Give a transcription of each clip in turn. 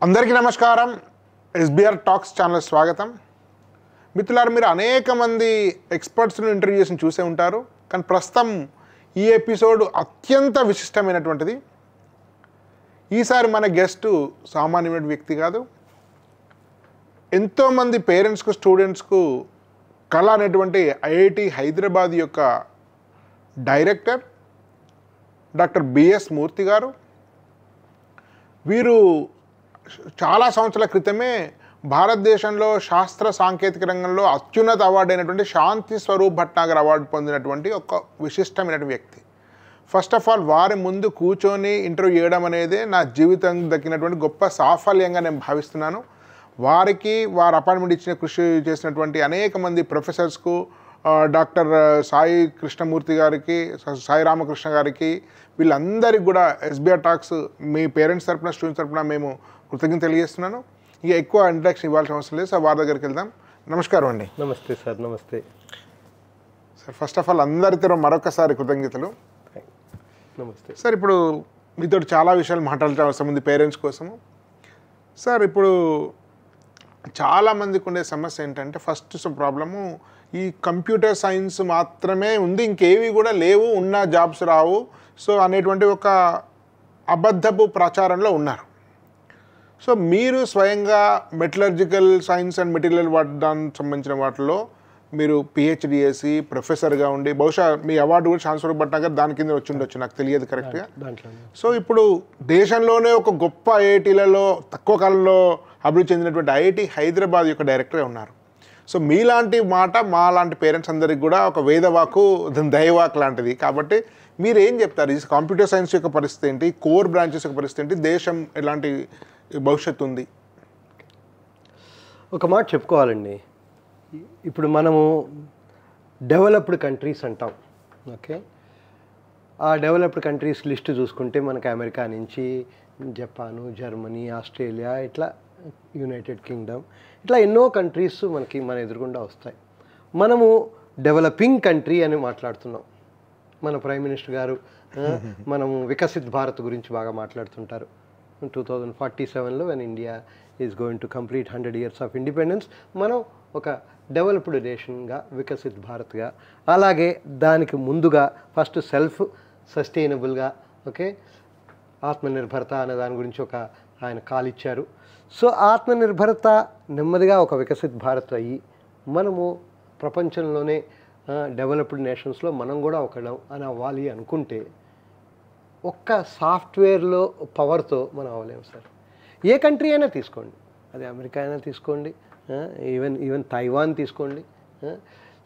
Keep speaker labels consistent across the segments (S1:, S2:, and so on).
S1: అందరికీ నమస్కారం. SBR talks channel స్వాగతం. మిత్రులారా, మీరు అనేక మంది ఎక్స్పర్ట్స్ను ఇంటర్వ్యూ చేసి చూసే ఉంటారు. కానీ ప్రస్తుతం ఈ ఎపిసోడ్ అత్యంత విశిష్టమైనటువంటిది. ఈసారి మన గెస్ట్ సామాన్యమైన వ్యక్తి కాదు. ఎంతోమంది పేరెంట్స్కు, స్టూడెంట్స్కు కళ అనేటువంటి ఐఐటి హైదరాబాద్ యొక్క డైరెక్టర్ డాక్టర్ బిఎస్ మూర్తి గారు. వీరు చాలా సంవత్సరాల క్రితమే భారతదేశంలో శాస్త్ర సాంకేతిక రంగంలో అత్యున్నత అవార్డు అయినటువంటి శాంతి స్వరూప్ భట్నాగర్ అవార్డు పొందినటువంటి ఒక విశిష్టమైన వ్యక్తి. ఫస్ట్ ఆఫ్ ఆల్, వారి ముందు కూర్చొని ఇంటర్వ్యూ చేయడం అనేది నా జీవితం దక్కినటువంటి గొప్ప సాఫల్యంగా నేను భావిస్తున్నాను. వారికి వారు అపాయింట్మెంట్ ఇచ్చిన కృషి చేసినటువంటి అనేక మంది ప్రొఫెసర్స్కు, డాక్టర్ సాయి కృష్ణమూర్తి గారికి, సాయి రామకృష్ణ గారికి, వీళ్ళందరికీ కూడా ఎస్బీఆర్ టాక్స్ మీ పేరెంట్స్ తరపున, స్టూడెంట్స్ తరపున మేము కృతజ్ఞత తెలియజేస్తున్నాను. ఇక ఎక్కువ ఇంట్రాక్షన్ ఇవ్వాల్సిన అవసరం లేదు సార్. వారి దగ్గరికి వెళ్దాం. నమస్కారం అండి.
S2: నమస్తే సార్. నమస్తే
S1: సార్. ఫస్ట్ ఆఫ్ ఆల్ అందరితో మరొకసారి కృతజ్ఞతలు.
S2: నమస్తే
S1: సార్. ఇప్పుడు మీతో చాలా విషయాలు మాట్లాడటం అవసరం ఉంది పేరెంట్స్ కోసము. సార్, ఇప్పుడు చాలామందికి ఉండే సమస్య ఏంటంటే, ఫస్ట్ ప్రాబ్లము ఈ కంప్యూటర్ సైన్స్ మాత్రమే ఉంది, ఇంకేవి కూడా లేవు, ఉన్న జాబ్స్ రావు సో అనేటువంటి ఒక అబద్ధపు ప్రచారంలో ఉన్నారు. సో మీరు స్వయంగా మెటలర్జికల్ సైన్స్ అండ్ మెటీరియల్ దానికి సంబంధించిన వాటిలో మీరు పిహెచ్డి చేసి ప్రొఫెసర్గా ఉండి, బహుశా మీ అవార్డు కూడా శాంతి స్వరూప్ భట్నాగర్ దాని కింద వచ్చి ఉండొచ్చు, నాకు తెలియదు కరెక్ట్గా. సో ఇప్పుడు దేశంలోనే ఒక గొప్ప ఐఐటీలలో తక్కువ కాలంలో అభివృద్ధి చెందినటువంటి ఐఐటి హైదరాబాద్ యొక్క డైరెక్టరే ఉన్నారు. సో మీలాంటి మాట మా లాంటి పేరెంట్స్ అందరికి కూడా ఒక వేదవాకు, దైవాక్ లాంటిది. కాబట్టి మీరు ఏం చెప్తారు? ఈ కంప్యూటర్ సైన్స్ యొక్క పరిస్థితి ఏంటి, కోర్ బ్రాంచెస్ యొక్క పరిస్థితి ఏంటి, దేశం ఎలాంటి భవిష్యత్తు ఉంది?
S2: ఒక మాట చెప్పుకోవాలండి. ఇప్పుడు మనము డెవలప్డ్ కంట్రీస్ అంటాం. ఓకే, ఆ డెవలప్డ్ కంట్రీస్ లిస్ట్ చూసుకుంటే మనకు అమెరికా నుంచి జపాను, జర్మనీ, ఆస్ట్రేలియా, ఇట్లా యునైటెడ్ కింగ్డమ్, ఇట్లా ఎన్నో కంట్రీస్ మనకి మన ఎదురుగుండా వస్తాయి. మనము డెవలపింగ్ కంట్రీ అని మాట్లాడుతున్నాం. మన ప్రైమ్ మినిస్టర్ గారు మనము వికసిత్ భారత్ గురించి బాగా మాట్లాడుతుంటారు. 2047లో when India is going to complete 100 years of independence, మనం ఒక డెవలప్డ్ నేషన్గా, వికసిత్ భారత్గా, అలాగే దానికి ముందుగా ఫస్ట్ సెల్ఫ్ సస్టైనబుల్గా, ఓకే, ఆత్మనిర్భరత అనే దాని గురించి ఒక ఆయన కాల్ ఇచ్చారు. సో ఆత్మనిర్భరత నెమ్మదిగా ఒక వికసిత్ భారత్ అయ్యి మనము ప్రపంచంలోనే డెవలప్డ్ నేషన్స్లో మనం కూడా ఒకడం అని అవ్వాలి అనుకుంటే ఒక్క సాఫ్ట్వేర్లో పవర్తో మనం అవ్వలేము సార్. ఏ కంట్రీ అయినా తీసుకోండి, అది అమెరికా అయినా తీసుకోండి, ఈవెన్ తైవాన్ తీసుకోండి.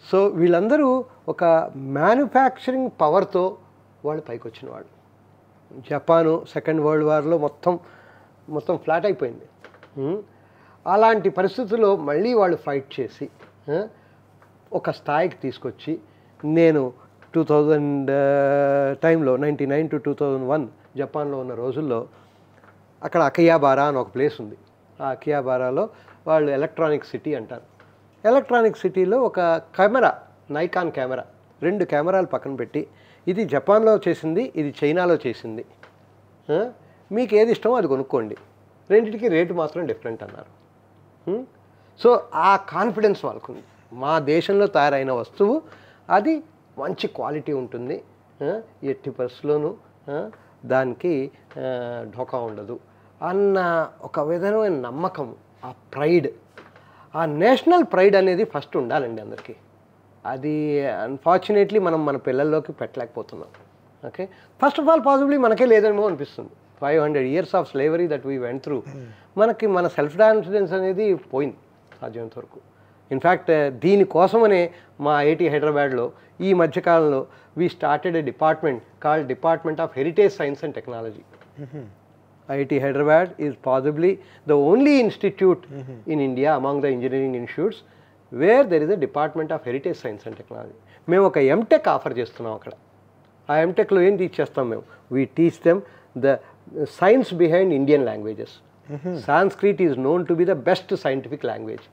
S2: సో వీళ్ళందరూ ఒక మ్యానుఫ్యాక్చరింగ్ పవర్తో వాళ్ళు పైకి వచ్చిన వాళ్ళు. జపాను సెకండ్ వరల్డ్ వార్లో మొత్తం ఫ్లాట్ అయిపోయింది. అలాంటి పరిస్థితుల్లో మళ్ళీ వాళ్ళు ఫైట్ చేసి ఒక స్థాయికి తీసుకొచ్చి, నేను 2000 టైంలో 99 to 2001 జపాన్లో ఉన్న రోజుల్లో అక్కడ అకయాబారా అని ఒక ప్లేస్ ఉంది. ఆ అకయాబారాలో వాళ్ళు ఎలక్ట్రానిక్ సిటీ అంటారు. ఎలక్ట్రానిక్ సిటీలో ఒక కెమెరా, నైకాన్ కెమెరా, 2 కెమెరాలు పక్కన పెట్టి, ఇది జపాన్లో చేసింది, ఇది చైనాలో చేసింది, మీకు ఏది ఇష్టమో అది కొనుక్కోండి, రెండింటికి రేటు మాత్రం డిఫరెంట్ అన్నారు. సో ఆ కాన్ఫిడెన్స్ వాళ్ళకుంది. మా దేశంలో తయారైన వస్తువు అది మంచి క్వాలిటీ ఉంటుంది, ఎట్టి పరిస్థితుల్లోనూ దానికి ఢోకా ఉండదు అన్న ఒక విధమైన నమ్మకం, ఆ ప్రైడ్, ఆ నేషనల్ ప్రైడ్ అనేది ఫస్ట్ ఉండాలండి అందరికీ. అది అన్ఫార్చునేట్లీ మనం మన పిల్లల్లోకి పెట్టలేకపోతున్నాం. Okay, first of all possibly మనకే లేదేమో అనిపిస్తుంది. 500 years of slavery that we went through, మనకి మన సెల్ఫ్ కాన్ఫిడెన్స్ అనేది పోయింది సాధ్యమైనంత వరకు. ఇన్ఫ్యాక్ట్ దీనికోసమనే మా ఐఐటి హైదరాబాద్లో ఈ మధ్యకాలంలో we started a department called department of heritage science and technology. IIT Hyderabad is possibly the only institute in India among the engineering institutes where there is a department of heritage science and technology. మేము ఒక MTech offer చేస్తున్నాం అక్కడ. ఆ ఎంటెక్లో ఏం teach చేస్తాం మేము? We teach them the science behind Indian languages. Sanskrit is known to be the best scientific language.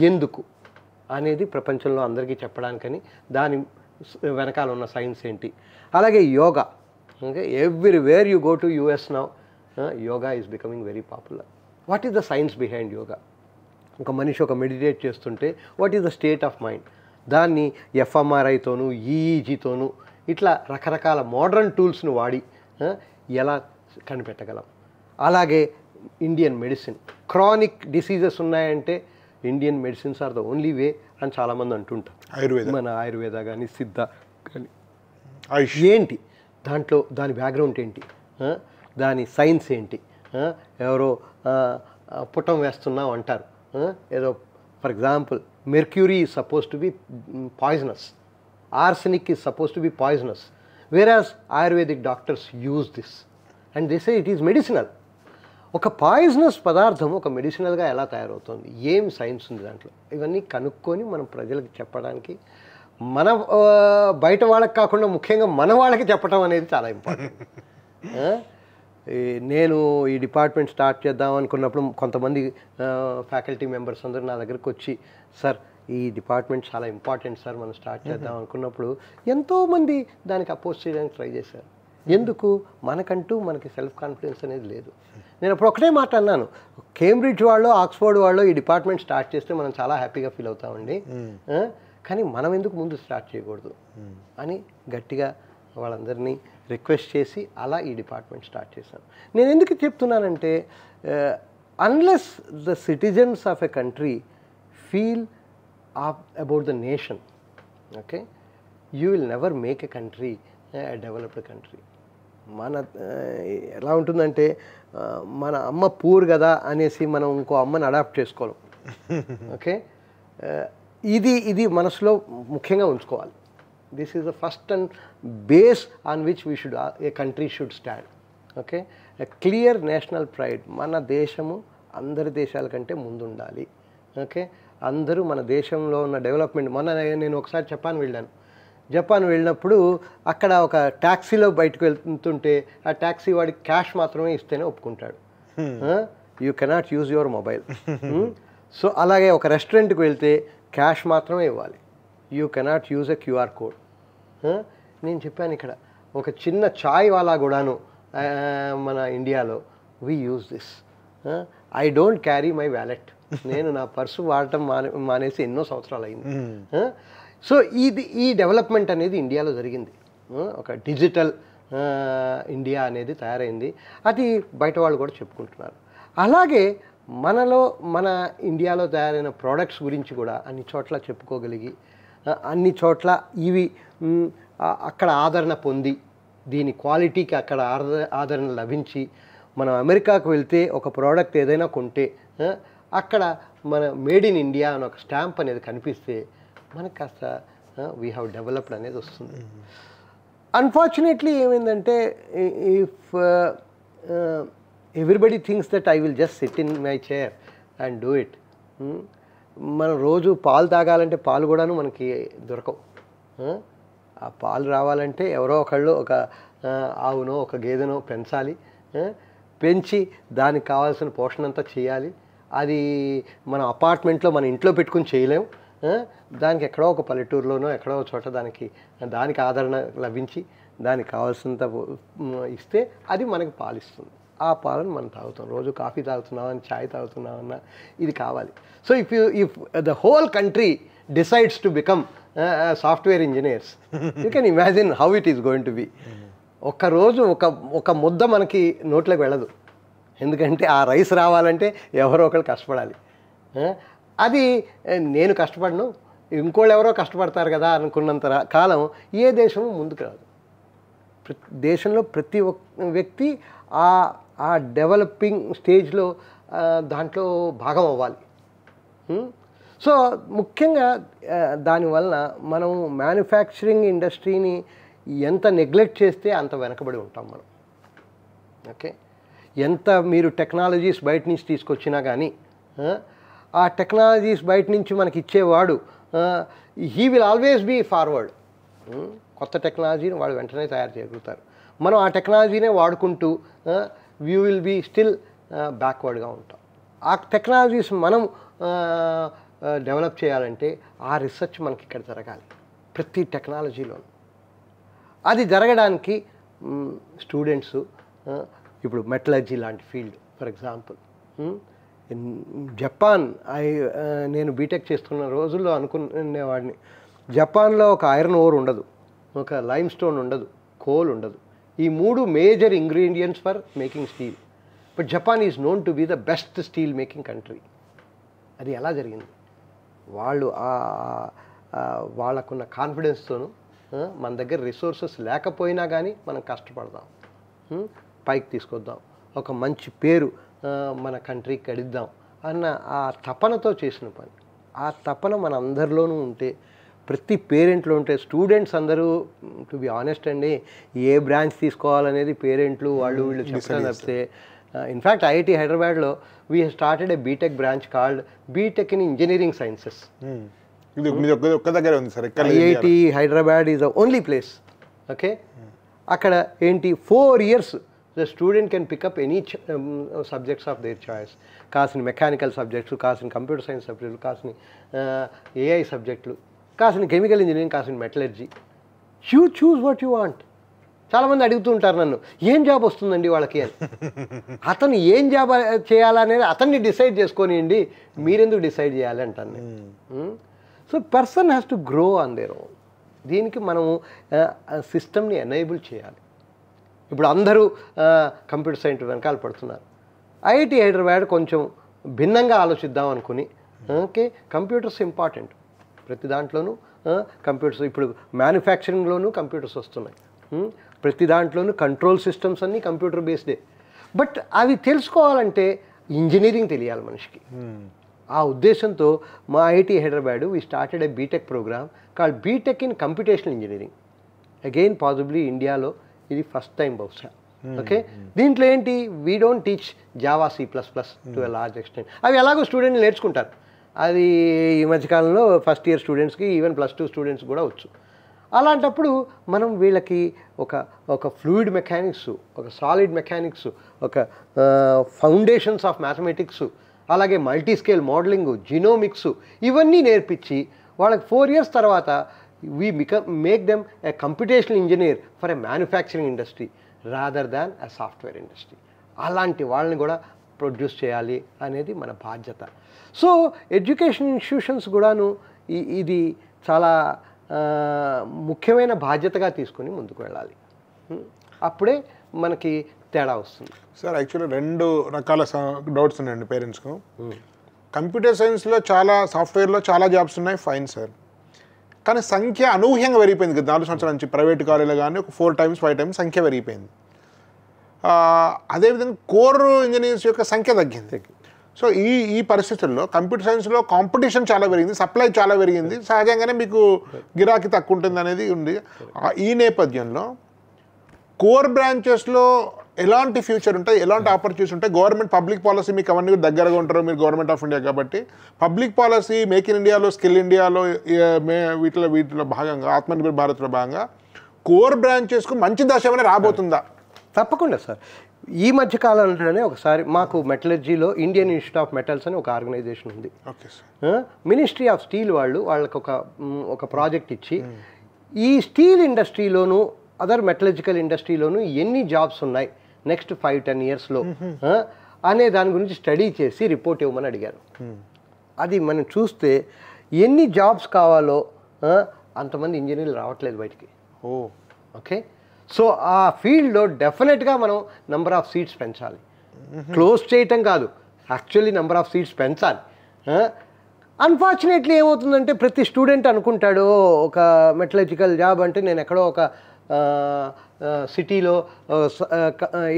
S2: ఎందుకు అనేది ప్రపంచంలో అందరికీ చెప్పడానికని, దాని వెనకాల ఉన్న సైన్స్ ఏంటి. అలాగే yoga, okay, everywhere you go to US now, yoga is becoming very popular. What is the science behind yoga? ఒక మనిషి ఒక మెడిటేట్ చేస్తుంటే what is the state of mind? దాన్ని ఎఫ్ఎంఆర్ఐతోనూ ఈఈజీతోనూ ఇట్లా రకరకాల మోడర్న్ టూల్స్ను వాడి ఎలా కనిపెట్టగలం? అలాగే ఇండియన్ మెడిసిన్, క్రానిక్ డిసీజెస్ ఉన్నాయంటే Indian medicines are the only way అని చాలామంది అంటుంటారు. మన ఆయుర్వేద కానీ సిద్ధ కానీ ఏంటి దాంట్లో దాని బ్యాక్గ్రౌండ్ ఏంటి, దాని సైన్స్ ఏంటి? ఎవరో పుటం వేస్తున్నాం అంటారు, ఏదో for example mercury is suppose to be poisonous, arsenic is supposed to be poisonous, whereas Ayurvedic doctors use this and they say it is medicinal. ఒక పాయిజనస్ పదార్థం ఒక మెడిసినల్గా ఎలా తయారవుతుంది, ఏం సైన్స్ ఉంది దాంట్లో? ఇవన్నీ కనుక్కొని మనం ప్రజలకు చెప్పడానికి, మన బయట వాళ్ళకి కాకుండా ముఖ్యంగా మన వాళ్ళకి చెప్పడం అనేది చాలా ఇంపార్టెంట్. నేను ఈ డిపార్ట్మెంట్ స్టార్ట్ చేద్దాం అనుకున్నప్పుడు కొంతమంది ఫ్యాకల్టీ మెంబర్స్ అందరూ నా దగ్గరికి వచ్చి, సార్ ఈ డిపార్ట్మెంట్ చాలా ఇంపార్టెంట్ సార్, మనం స్టార్ట్ చేద్దాం అనుకున్నప్పుడు ఎంతోమంది దానికి అపోజ్ చేయడానికి ట్రై చేశారు. ఎందుకు? మనకి సెల్ఫ్ కాన్ఫిడెన్స్ అనేది లేదు. నేను అప్పుడు ఒకటే మాట అన్నాను, కేంబ్రిడ్జ్ వాళ్ళు ఆక్స్ఫర్డ్ వాళ్ళు ఈ డిపార్ట్మెంట్ స్టార్ట్ చేస్తే మనం చాలా హ్యాపీగా ఫీల్ అవుతామండి, కానీ మనం ఎందుకు ముందు స్టార్ట్ చేయకూడదు అని గట్టిగా వాళ్ళందరినీ రిక్వెస్ట్ చేసి అలా ఈ డిపార్ట్మెంట్ స్టార్ట్ చేశాను. నేను ఎందుకు చెప్తున్నానంటే, unless the citizens of a country feel about the nation, okay, you will never make a country a developed country. మన ఎలా ఉంటుందంటే, మన అమ్మ పూర్ కదా అనేసి మనం ఇంకో అమ్మని అడాప్ట్ చేసుకోలేం. ఓకే, ఇది మనసులో ముఖ్యంగా ఉంచుకోవాలి. This is the first and base on which we should A country should stand. Okay, a clear national pride. మన దేశము అందరి దేశాల కంటే ముందుండాలి. ఓకే, అందరూ మన దేశంలో ఉన్న డెవలప్మెంట్. నేను ఒకసారి జపాన్ వెళ్ళినప్పుడు అక్కడ ఒక ట్యాక్సీలో బయటకు వెళ్తుంటే ఆ ట్యాక్సీ వాడికి క్యాష్ మాత్రమే ఇస్తేనే ఒప్పుకుంటాడు. You cannot use your mobile. So అలాగే ఒక రెస్టారెంట్కి వెళ్తే క్యాష్ మాత్రమే ఇవ్వాలి, you cannot use a QR code. నేను చెప్పాను ఇక్కడ ఒక చిన్న చాయ్ వాలా కూడాను మన ఇండియాలో we use this. I don't carry my wallet. నేను నా పర్సు వాడటం మానేసి ఎన్నో సంవత్సరాలు అయింది. సో ఈ డెవలప్మెంట్ అనేది ఇండియాలో జరిగింది. ఒక డిజిటల్ ఇండియా అనేది తయారైంది. అది బయట వాళ్ళు కూడా చెప్పుకుంటున్నారు. అలాగే మన ఇండియాలో తయారైన ప్రోడక్ట్స్ గురించి కూడా అన్ని చోట్ల చెప్పుకోగలిగి, అన్ని చోట్ల ఇవి అక్కడ ఆదరణ పొంది, దీని క్వాలిటీకి అక్కడ ఆదరణ లభించి, మనం అమెరికాకు వెళ్తే ఒక ప్రోడక్ట్ ఏదైనా కొంటే అక్కడ మన మేడ్ ఇన్ ఇండియా అని ఒక స్టాంప్ అనేది కనిపిస్తే మనకు కాస్త వీ హ్యావ్ డెవలప్డ్ అనేది వస్తుంది. అన్ఫార్చునేట్లీ ఏమైందంటే, if everybody thinks that I will just SIT in my chair and do it. మనం రోజు పాలు తాగాలంటే పాలు కూడాను మనకి దొరకవు. ఆ పాలు రావాలంటే ఎవరో ఒకళ్ళు ఒక ఆవునో ఒక గేదెనో పెంచాలి, పెంచి దానికి కావాల్సిన పోషణ అంతా చేయాలి. అది మన అపార్ట్మెంట్లో మన ఇంట్లో పెట్టుకుని చేయలేము. దానికి ఎక్కడో ఒక పల్లెటూరులోనో ఎక్కడో ఒక చోట దానికి ఆదరణ లభించి దానికి కావాల్సినంత ఇస్తే అది మనకి పాలిస్తుంది. ఆ పాలను మనం తాగుతాం. రోజు కాఫీ తాగుతున్నామని, ఛాయ్ తాగుతున్నామన్నా ఇది కావాలి. So if the whole country decides to become software engineers, you can imagine how it is going to B. ఒక్కరోజు ఒక ముద్ద మనకి నోట్లోకి వెళ్ళదు. ఎందుకంటే ఆ రైస్ రావాలంటే ఎవరో ఒకరు కష్టపడాలి. అది నేను కష్టపడను, ఇంకోళ్ళు ఎవరో కష్టపడతారు కదా అనుకున్నంత కాలం ఏ దేశము ముందుకు రాదు. దేశంలో ప్రతి ఒక్క వ్యక్తి ఆ డెవలపింగ్ స్టేజ్లో దాంట్లో భాగం అవ్వాలి. సో ముఖ్యంగా దానివల్ల మనం మ్యానుఫ్యాక్చరింగ్ ఇండస్ట్రీని ఎంత నెగ్లెక్ట్ చేస్తే అంత వెనకబడి ఉంటాం మనం. ఓకే, ఎంత మీరు టెక్నాలజీస్ బయట నుంచి తీసుకొచ్చినా కానీ ఆ టెక్నాలజీస్ బయట నుంచి మనకి ఇచ్చేవాడు he will always be forward. కొత్త టెక్నాలజీని వాడు వెంటనే తయారు చేయగలుగుతారు. మనం ఆ టెక్నాలజీనే వాడుకుంటూ వీ విల్ బీ స్టిల్ బ్యాక్వర్డ్గా ఉంటాం. ఆ టెక్నాలజీస్ మనం డెవలప్ చేయాలంటే ఆ రీసెర్చ్ మనకి ఇక్కడ జరగాలి ప్రతి టెక్నాలజీలో. అది జరగడానికి స్టూడెంట్స్ ఇప్పుడు మెటలర్జీ లాంటి ఫీల్డ్ ఫర్ ఎగ్జాంపుల్, జపాన్ నేను బీటెక్ చేస్తున్న రోజుల్లో అనుకునేవాడిని, జపాన్లో ఒక ఐరన్ ఓర్ ఉండదు, ఒక లైమ్ స్టోన్ ఉండదు, కోల్ ఉండదు. ఈ 3 major ingredients for making steel. But Japan is known to be the best steel making country. అది ఎలా జరిగింది? వాళ్ళు వాళ్ళకున్న కాన్ఫిడెన్స్తోనూ, మన దగ్గర రిసోర్సెస్ లేకపోయినా కానీ మనం కష్టపడదాం, పైకి తీసుకొద్దాం, ఒక మంచి పేరు మన కంట్రీకి గడిద్దాం అన్న ఆ తపనతో చేసిన పని. ఆ తపన మన అందరిలోనూ ఉంటే, ప్రతి పేరెంట్లో ఉంటే, స్టూడెంట్స్ అందరూ టు బి ఆనెస్ట్ అండి, ఏ బ్రాంచ్ తీసుకోవాలనేది పేరెంట్లు వాళ్ళు వీళ్ళు చెప్తాను తప్పితే. ఇన్ఫ్యాక్ట్ ఐఐటి హైదరాబాద్లో we started a B Tech branch called B Tech in engineering sciences. IIT Hyderabad is the only place. Okay, అక్కడ ఏంటి 4 years the student can pick up any subjects of their choice. కాసిన మెకానికల్ సబ్జెక్ట్స్, కాసిన కంప్యూటర్ సైన్స్ సబ్జెక్టులు, కాసిన AI సబ్జెక్టులు, కాసిన chemical engineering, కాసిన metallurgy. You choose what you want. చాలామంది అడుగుతూ ఉంటారు నన్ను, ఏం జాబ్ వస్తుందండి వాళ్ళకి అని. అతను ఏం జాబ్ చేయాలనేది అతన్ని డిసైడ్ చేసుకొనియండి, మీరెందుకు డిసైడ్ చేయాలి అంటాను నేను. So person has to grow on their own. దీనికి మనము సిస్టమ్ని ఎనేబుల్ చేయాలి. ఇప్పుడు అందరూ కంప్యూటర్ సైన్స్ వెనకాల పడుతున్నారు. ఐఐటి హైదరాబాద్ కొంచెం భిన్నంగా ఆలోచిద్దాం అనుకుని, ఓకే, కంప్యూటర్స్ ఇంపార్టెంట్, ప్రతి దాంట్లోనూ కంప్యూటర్స్. ఇప్పుడు మ్యానుఫ్యాక్చరింగ్లోనూ కంప్యూటర్స్ వస్తున్నాయి, ప్రతి దాంట్లోనూ కంట్రోల్ సిస్టమ్స్ అన్నీ కంప్యూటర్ బేస్డే. బట్ అవి తెలుసుకోవాలంటే ఇంజనీరింగ్ తెలియాలి మనిషికి. ఆ ఉద్దేశంతో మా IIT Hyderabad we started a B Tech program called B Tech in computational engineering. Again possibly ఇండియాలో ఇది ఫస్ట్ టైం బహుశా. ఓకే, దీంట్లో ఏంటి, we don't teach Java, C++ to a large extent. అవి ఎలాగో స్టూడెంట్లు నేర్చుకుంటారు. అది ఈ మధ్యకాలంలో ఫస్ట్ ఇయర్ స్టూడెంట్స్కి, ఈవెన్ +2 స్టూడెంట్స్ కూడా వచ్చు. అలాంటప్పుడు మనం వీళ్ళకి ఒక ఫ్లూయిడ్ మెకానిక్స్, ఒక సాలిడ్ మెకానిక్స్, ఒక ఫౌండేషన్స్ ఆఫ్ మ్యాథమెటిక్స్, అలాగే మల్టీ స్కేల్ మోడలింగ్, జినోమిక్స్, ఇవన్నీ నేర్పించి వాళ్ళకి 4 years తర్వాత we make them a computational engineer for a manufacturing industry rather than a software industry. అలాంటి వాళ్ళని కూడా ప్రొడ్యూస్ చేయాలి అనేది మన బాధ్యత. సో ఎడ్యుకేషన్ ఇన్స్టిట్యూషన్స్ కూడాను ఇది చాలా ముఖ్యమైన బాధ్యతగా తీసుకుని ముందుకు వెళ్ళాలి. అప్పుడే మనకి తేడా వస్తుంది.
S1: సార్ యాక్చువల్లీ 2 రకాల డౌట్స్ ఉన్నాయండి పేరెంట్స్కు. కంప్యూటర్ సైన్స్లో చాలా, సాఫ్ట్వేర్లో చాలా జాబ్స్ ఉన్నాయి, ఫైన్ సార్. కానీ సంఖ్య అనూహ్యంగా పెరిగిపోయింది కదా 4 సంవత్సరాల నుంచి. ప్రైవేట్ కాలేజీలో కానీ ఒక 4 times 5 times సంఖ్య పెరిగిపోయింది. అదేవిధంగా కోర్ ఇంజనీర్స్ యొక్క సంఖ్య తగ్గింది. సో ఈ పరిస్థితుల్లో కంప్యూటర్ సైన్స్లో కాంపిటీషన్ చాలా పెరిగింది, సప్లై చాలా పెరిగింది, సహజంగానే మీకు గిరాకీ తక్కువ ఉంటుంది అనేది ఉంది. ఈ నేపథ్యంలో కోర్ బ్రాంచెస్లో ఎలాంటి ఫ్యూచర్ ఉంటాయి, ఎలాంటి ఆపర్చునిటీస్ ఉంటాయి? గవర్నమెంట్ పబ్లిక్ పాలసీ మీకు అవన్నీ దగ్గరగా ఉంటారు, మీరు గవర్నమెంట్ ఆఫ్ ఇండియా కాబట్టి. పబ్లిక్ పాలసీ మేక్ ఇన్ ఇండియాలో, స్కిల్ ఇండియాలో, వీటిలో భాగంగా, ఆత్మనిర్భర్ భారత్లో భాగంగా కోర్ బ్రాంచెస్కు మంచి దశ ఏమైనా రాబోతుందా?
S2: తప్పకుండా సార్. ఈ మధ్య కాలంలోనే ఒకసారి మాకు మెటలర్జీలో ఇండియన్ ఇన్స్టిట్యూట్ ఆఫ్ మెటల్స్ అని ఒక ఆర్గనైజేషన్ ఉంది.
S1: Okay sir.
S2: Ministry of steel వాళ్ళకి ఒక ప్రాజెక్ట్ ఇచ్చి, ఈ స్టీల్ ఇండస్ట్రీలోను అదర్ మెటలర్జికల్ ఇండస్ట్రీలోను ఎన్ని జాబ్స్ ఉన్నాయి నెక్స్ట్ 5-10 yearsలో అనే దాని గురించి స్టడీ చేసి రిపోర్ట్ ఇవ్వమని అడిగారు. అది మనం చూస్తే ఎన్ని జాబ్స్ కావాలో అంతమంది ఇంజనీర్లు రావట్లేదు బయటికి. ఓకే, సో ఆ ఫీల్డ్లో డెఫినెట్గా మనం నెంబర్ ఆఫ్ సీట్స్ పెంచాలి. క్లోజ్ చేయటం కాదు, యాక్చువల్లీ నెంబర్ ఆఫ్ సీట్స్ పెంచాలి. అన్ఫార్చునేట్లీ ఏమవుతుందంటే ప్రతి స్టూడెంట్ అనుకుంటాడు ఒక మెటలర్జికల్ జాబ్ అంటే నేను ఎక్కడో ఒక సిటీలో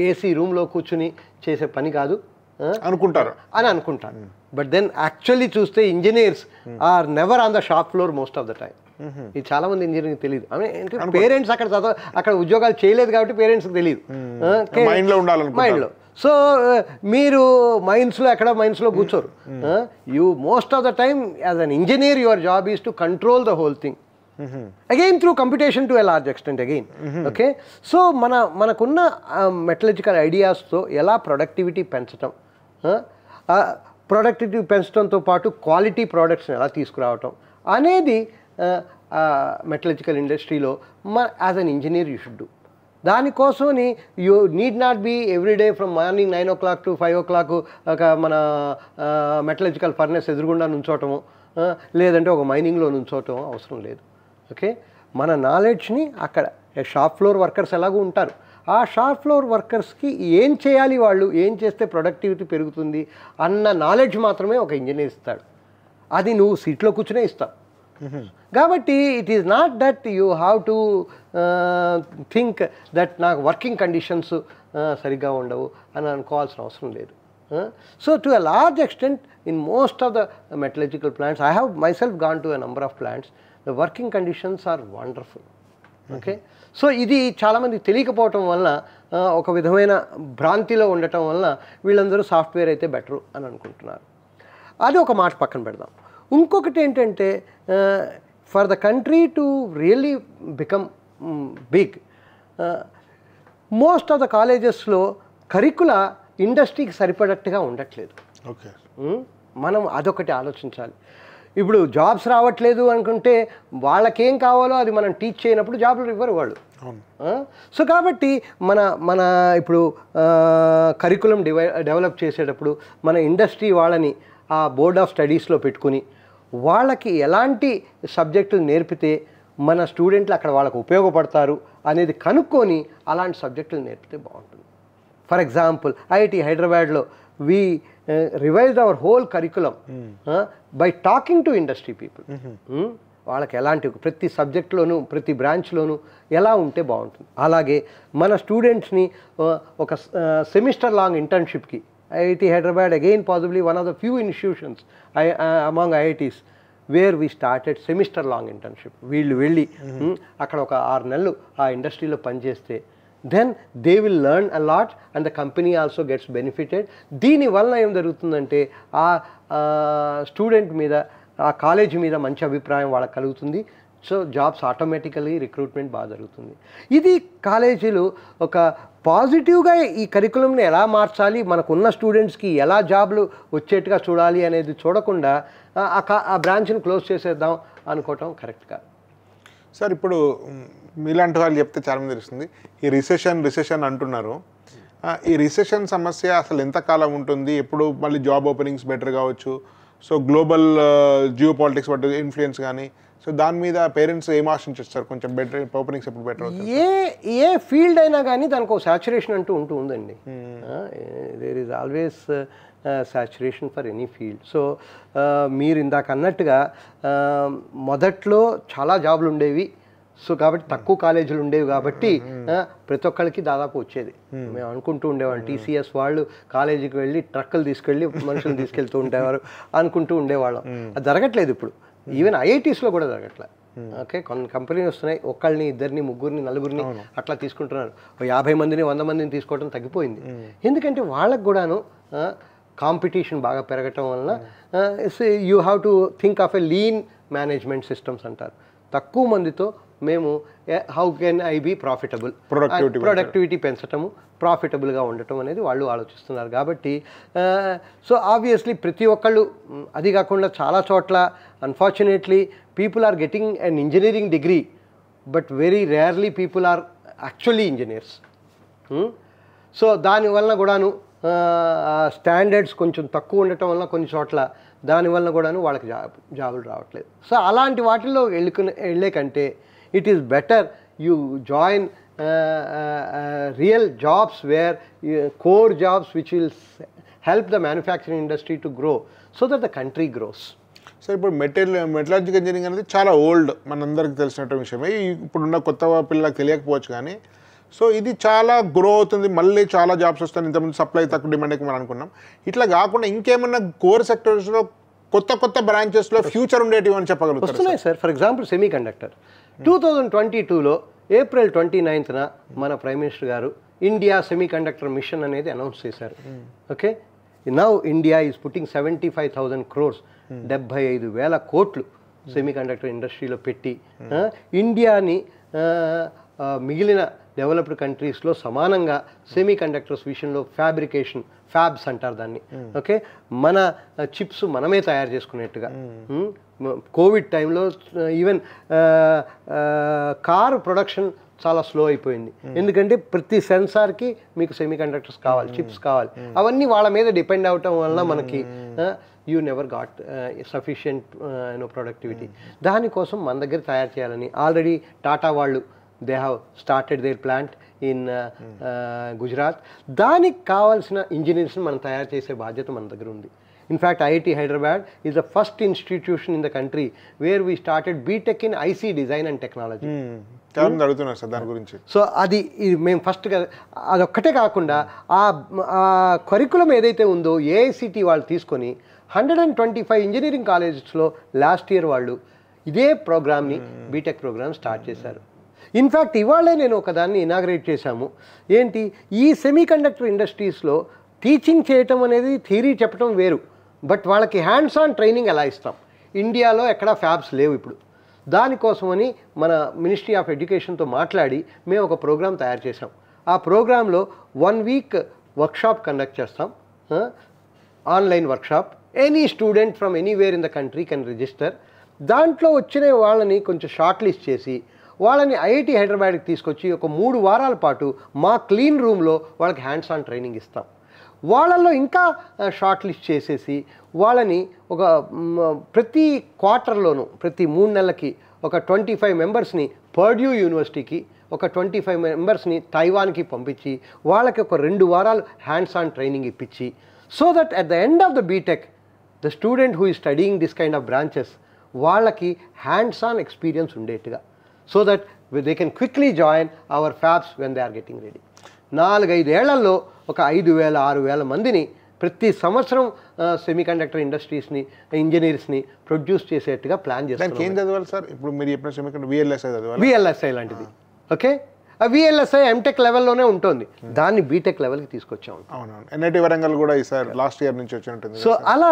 S2: ఏసీ రూమ్లో కూర్చుని చేసే పని కాదు అని అనుకుంటారు. బట్ దెన్ యాక్చువల్లీ చూస్తే engineers are never on the shop floor most of the time. ఇది చాలా మంది ఇంజనీరింగ్ తెలియదు. పేరెంట్స్ అక్కడ ఉద్యోగాలు చేయలేదు కాబట్టి పేరెంట్స్కి తెలియదు, మైండ్లో. సో మీరు మైండ్స్లో కూర్చోరు. You most of the time as an engineer your job is to control the whole thing, again through computation to a large extent again. Okay, so మనకున్న మెటలర్జికల్ ఐడియాస్తో ఎలా ప్రొడక్టివిటీ పెంచటం, ప్రొడక్టివిటీ పెంచడంతో పాటు క్వాలిటీ ప్రోడక్ట్స్ని ఎలా తీసుకురావటం అనేది మెటలర్జికల్ ఇండస్ట్రీలో as an engineer you should do. దానికోసమని you need not be everyday from morning 9 o'clock to 5 o'clock ఒక మన మెటలజికల్ ఫర్నెస్ ఎదురుగుండా నుంచోవటము, లేదంటే ఒక మైనింగ్లో నుంచోవటం అవసరం లేదు. ఓకే, మన నాలెడ్జ్ని అక్కడ షాప్ ఫ్లోర్ వర్కర్స్ ఎలాగూ ఉంటారు, ఆ షాప్ ఫ్లోర్ వర్కర్స్కి ఏం చేయాలి, వాళ్ళు ఏం చేస్తే ప్రొడక్టివిటీ పెరుగుతుంది అన్న నాలెడ్జ్ మాత్రమే ఒక ఇంజనీర్ ఇస్తాడు. అది నువ్వు సీట్లో కూర్చునే ఇస్తావు. కాబట్టి it is not that you have to think that నాకు వర్కింగ్ కండిషన్స్ సరిగ్గా ఉండవు అని అనుకోవాల్సిన అవసరం లేదు. So to a large extent in most of the metallurgical plants, I have myself gone to a number of plants, the working conditions are wonderful. Okay, so ఇది చాలామంది తెలియకపోవటం వల్ల, ఒక విధమైన భ్రాంతిలో ఉండటం వల్ల వీళ్ళందరూ సాఫ్ట్వేర్ అయితే బెటరు అని అనుకుంటున్నారు. అది ఒక మాట పక్కన పెడదాం. ఇంకొకటి ఏంటంటే, for the country to really become big, most of the కాలేజెస్లో కరికులా ఇండస్ట్రీకి సరిపడట్టుగా ఉండట్లేదు.
S1: ఓకే,
S2: మనం అదొకటి ఆలోచించాలి. ఇప్పుడు జాబ్స్ రావట్లేదు అనుకుంటే వాళ్ళకేం కావాలో అది మనం టీచ్ చేయనప్పుడు జాబ్లు ఇవ్వరు వాళ్ళు. సో కాబట్టి మన ఇప్పుడు కరికులం డెవలప్ చేసేటప్పుడు మన ఇండస్ట్రీ వాళ్ళని ఆ బోర్డ్ ఆఫ్ స్టడీస్లో పెట్టుకుని వాళ్ళకి ఎలాంటి సబ్జెక్టులు నేర్పితే మన స్టూడెంట్లు అక్కడ వాళ్ళకు ఉపయోగపడతారు అనేది కనుక్కొని అలాంటి సబ్జెక్టులు నేర్పితే బాగుంటుంది. ఫర్ ఎగ్జాంపుల్, ఐఐటి హైదరాబాద్లో we revised our whole curriculum by talking to industry people. వాళ్ళకి ఎలాంటి ప్రతి సబ్జెక్ట్లోనూ ప్రతి బ్రాంచ్లోనూ ఎలా ఉంటే బాగుంటుంది. అలాగే మన స్టూడెంట్స్ని ఒక సెమిస్టర్ లాంగ్ ఇంటర్న్షిప్కి, IIT Hyderabad again possibly one of the few institutions among IITs where we started semester long internship. వీళ్ళు వెళ్ళి అక్కడ ఒక 6 నెలలు ఆ ఇండస్ట్రీలో పనిచేస్తే then they will learn a lot and the company also gets benefited. దీని వల్ల ఏం జరుగుతుందంటే ఆ స్టూడెంట్ మీద, ఆ కాలేజ్ మీద మంచి అభిప్రాయం వాళ్ళకి కలుగుతుంది. సో జాబ్స్ ఆటోమేటికలీ రిక్రూట్మెంట్ బాగా జరుగుతుంది. ఇది కాలేజీలు ఒక పాజిటివ్గా ఈ కరికులంని ఎలా మార్చాలి, మనకున్న స్టూడెంట్స్కి ఎలా జాబ్లు వచ్చేట్టుగా చూడాలి అనేది చూడకుండా ఆ బ్రాంచ్ని క్లోజ్ చేసేద్దాం అనుకోవటం కరెక్ట్ కాదు.
S1: సార్, ఇప్పుడు మీలాంటి వాళ్ళు చెప్తే చాలామంది తెలుస్తుంది, ఈ రిసెషన్ అంటున్నారు. ఈ రిసెషన్ సమస్య అసలు ఎంతకాలం ఉంటుంది, ఎప్పుడు మళ్ళీ జాబ్ ఓపెనింగ్స్ బెటర్ కావచ్చు, సో గ్లోబల్ జియో పాలిటిక్స్ బట్టి ఇన్ఫ్లుయెన్స్ కానీ, సో దాని మీద పేరెంట్స్ ఏం ఆశించారు, కొంచెం బెటర్ ఓపెనింగ్స్ ఎప్పుడు బెటర్ అవుతుంది?
S2: ఏ ఫీల్డ్ అయినా కానీ దానికి ఒక సాచురేషన్ అంటూ ఉందండి. There is always saturation for any field. So మీరు ఇందాక అన్నట్టుగా మొదట్లో చాలా జాబ్లు ఉండేవి, సో కాబట్టి తక్కువ కాలేజీలు ఉండేవి కాబట్టి ప్రతి ఒక్కరికి దాదాపు వచ్చేది. మేము అనుకుంటూ ఉండేవాళ్ళం, టీసీఎస్ వాళ్ళు కాలేజీకి వెళ్ళి ట్రక్కులు తీసుకెళ్ళి మనుషులు తీసుకెళ్తూ ఉండేవారు అనుకుంటూ ఉండేవాళ్ళం. అది జరగట్లేదు ఇప్పుడు. ఈవెన్ ఐఐటీస్లో కూడా జరగట్లేదు. ఓకే, కొన్ని కంపెనీలు వస్తున్నాయి, ఒకళ్ళని, ఇద్దరిని, ముగ్గురిని, నలుగురిని అట్లా తీసుకుంటున్నారు. 50 మందిని 100 మందిని తీసుకోవడం తగ్గిపోయింది. ఎందుకంటే వాళ్ళకు కూడాను కాంపిటీషన్ బాగా పెరగటం వలన you have to think of a lean management systems అంటారు. తక్కువ మందితో మేము how can I be profitable, productivity పెంచటము, ప్రాఫిటబుల్గా ఉండటం అనేది వాళ్ళు ఆలోచిస్తున్నారు. కాబట్టి సో ఆబ్వియస్లీ ప్రతి ఒక్కళ్ళు, అది కాకుండా చాలా చోట్ల unfortunately people are getting an engineering degree but very rarely people are actually engineers. So దానివల్ల కూడాను స్టాండర్డ్స్ కొంచెం తక్కువ ఉండటం వల్ల కొన్ని చోట్ల దానివల్ల కూడాను వాళ్ళకి జాబులు రావట్లేదు. సో అలాంటి వాటిల్లో వెళ్ళే కంటే it is better you join real jobs where core jobs which will help the manufacturing industry to grow so that the country grows.
S1: So ఇప్పుడు మెటలాజికల్ ఇంజనీరింగ్ అనేది చాలా ఓల్డ్, మనందరికీ తెలిసినట్టు విషయమే. ఇప్పుడున్న కొత్త పిల్లలకు తెలియకపోవచ్చు కానీ, సో ఇది చాలా గ్రో అవుతుంది, మళ్ళీ చాలా జాబ్స్ వస్తాయి. ఇంతకుముందు సప్లై తక్కువ డిమాండ్ ఎక్కువ మనం అనుకున్నాం. ఇట్లా కాకుండా ఇంకేమన్నా కోర్ సెక్టర్స్లో కొత్త బ్రాంచెస్లో ఫ్యూచర్ ఉండేటివి అని చెప్పగలుగుతారు?
S2: వస్తున్నాయి sir. For example semiconductor 2022లో April 29న మన ప్రైమ్ మినిస్టర్ గారు ఇండియా సెమీ కండక్టర్ మిషన్ అనేది అనౌన్స్ చేశారు. Okay, now India is putting 75,000 crores, 75,000 కోట్లు సెమీ కండక్టర్ ఇండస్ట్రీలో పెట్టి ఇండియాని మిగిలిన డెవలప్డ్ కంట్రీస్లో సమానంగా సెమీ కండక్టర్స్ విషయంలో ఫ్యాబ్రికేషన్, ఫ్యాబ్స్ అంటారు దాన్ని. ఓకే, మన చిప్స్ మనమే తయారు చేసుకునేట్టుగా. కోవిడ్ టైంలో ఈవెన్ కార్ ప్రొడక్షన్ చాలా స్లో అయిపోయింది. ఎందుకంటే ప్రతి సెన్సార్కి మీకు సెమీ కండక్టర్స్ కావాలి, చిప్స్ కావాలి. అవన్నీ వాళ్ళ మీద డిపెండ్ అవటం వలన మనకి you never got sufficient productivity. దానికోసం మన దగ్గర తయారు చేయాలని ఆల్రెడీ టాటా వాళ్ళు they have started their plant in Gujarat. దానికి కావాల్సిన ఇంజనీర్స్ని మనం తయారు చేసే బాధ్యత మన దగ్గర ఉంది. In fact IIT Hyderabad is the first institution in the country where we started B Tech in IC design and technology.
S1: అడుగుతున్నారు సార్ దాని గురించి.
S2: సో అది మేము ఫస్ట్గా అదొక్కటే కాకుండా ఆ కరికులం ఏదైతే ఉందో ఏఐసిటి వాళ్ళు తీసుకొని 125 ఇంజనీరింగ్ కాలేజెస్లో లాస్ట్ ఇయర్ వాళ్ళు ఇదే ప్రోగ్రామ్ని బీటెక్ ప్రోగ్రామ్ స్టార్ట్ చేశారు. ఇన్ఫ్యాక్ట్ ఇవాళే నేను ఒకదాన్ని ఇనాగ్రేట్ చేశాము. ఏంటి, ఈ సెమీ కండక్టర్ ఇండస్ట్రీస్లో టీచింగ్ చేయటం అనేది థియరీ చెప్పడం వేరు, బట్ వాళ్ళకి హ్యాండ్స్ ఆన్ ట్రైనింగ్ ఎలా ఇస్తాం? ఇండియాలో ఎక్కడా ఫ్యాబ్స్ లేవు ఇప్పుడు. దానికోసమని మన మినిస్ట్రీ ఆఫ్ ఎడ్యుకేషన్తో మాట్లాడి మేము ఒక ప్రోగ్రామ్ తయారు చేసాం. ఆ ప్రోగ్రాంలో 1 వీక్ వర్క్షాప్ కండక్ట్ చేస్తాం, online workshop. Any student from anywhere in the country can register. దాంట్లో వచ్చిన వాళ్ళని కొంచెం షార్ట్ లిస్ట్ చేసి వాళ్ళని ఐఐటి హైదరాబాద్కి తీసుకొచ్చి ఒక 3 వారాల పాటు మా క్లీన్ రూమ్లో వాళ్ళకి హ్యాండ్స్ ఆన్ ట్రైనింగ్ ఇస్తాం. వాళ్ళల్లో ఇంకా షార్ట్ లిస్ట్ చేసేసి వాళ్ళని ఒక ప్రతి క్వార్టర్లోనూ ప్రతి 3 నెలలకి ఒక 25 మెంబర్స్ని పర్డ్యూ యూనివర్సిటీకి, ఒక 25 మెంబర్స్ని తైవాన్కి పంపించి వాళ్ళకి ఒక 2 వారాలు హ్యాండ్స్ ఆన్ ట్రైనింగ్ ఇప్పించి, so that at the end of the BTech the student who is studying this kind of branches వాళ్ళకి హ్యాండ్స్ ఆన్ ఎక్స్పీరియన్స్ ఉండేట్టుగా, so that they can quickly join our fabs when they are getting ready. 4-5 ఏళ్లలో ఒక 5,000-6,000 మందిని ప్రతి సంవత్సరం semiconductor ఇండస్ట్రీస్ని, ఇంజనీర్స్ని produce చేసేట్టుగా ప్లాన్ చేస్తాం.
S1: ఏం చదవాలి సార్? ఇప్పుడు మీరు చెప్పిన సెమీకండక్టర్ విఎల్ఎస్ఐ చదవాలి.
S2: విఎల్ఎస్ఐ లాంటిది. ఓకే, ఆ విఎల్ఎస్ఐ ఎంటెక్ లెవెల్లోనే ఉంటుంది, దాన్ని బీటెక్ లెవెల్కి తీసుకొచ్చాము.
S1: అవునవును, ఎన్ఐటి వరంగల్ కూడా ఈసారి లాస్ట్ ఇయర్ నుంచి వచ్చినట్టుంది.
S2: సో అలా